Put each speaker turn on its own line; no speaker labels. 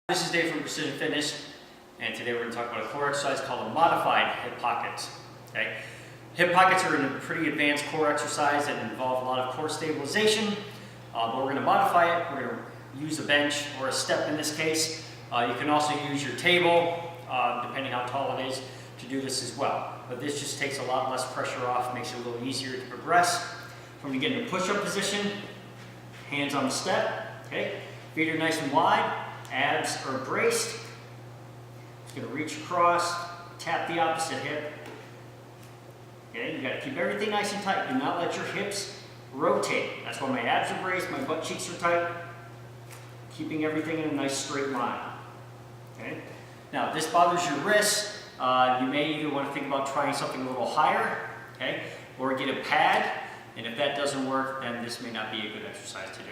This is Dave from Precision Fitness, and today we're going to talk about a core exercise called a modified hip pockets. Okay? Hip pockets are a pretty advanced core exercise that involve a lot of core stabilization, but we're going to modify it. We're going to use a bench or a step in this case. You can also use your table, depending how tall it is, to do this as well. But this just takes a lot less pressure off, makes it a little easier to progress. We're going to get in a push-up position, hands on the step. Okay? Feet are nice and wide. Abs are braced. Just going to reach across, tap the opposite hip. Okay, you got to keep everything nice and tight. Do not let your hips rotate. That's why my abs are braced, my butt cheeks are tight. Keeping everything in a nice straight line. Okay. Now, if this bothers your wrists, you may either want to think about trying something a little higher, okay, or get a pad. And if that doesn't work, then this may not be a good exercise to do.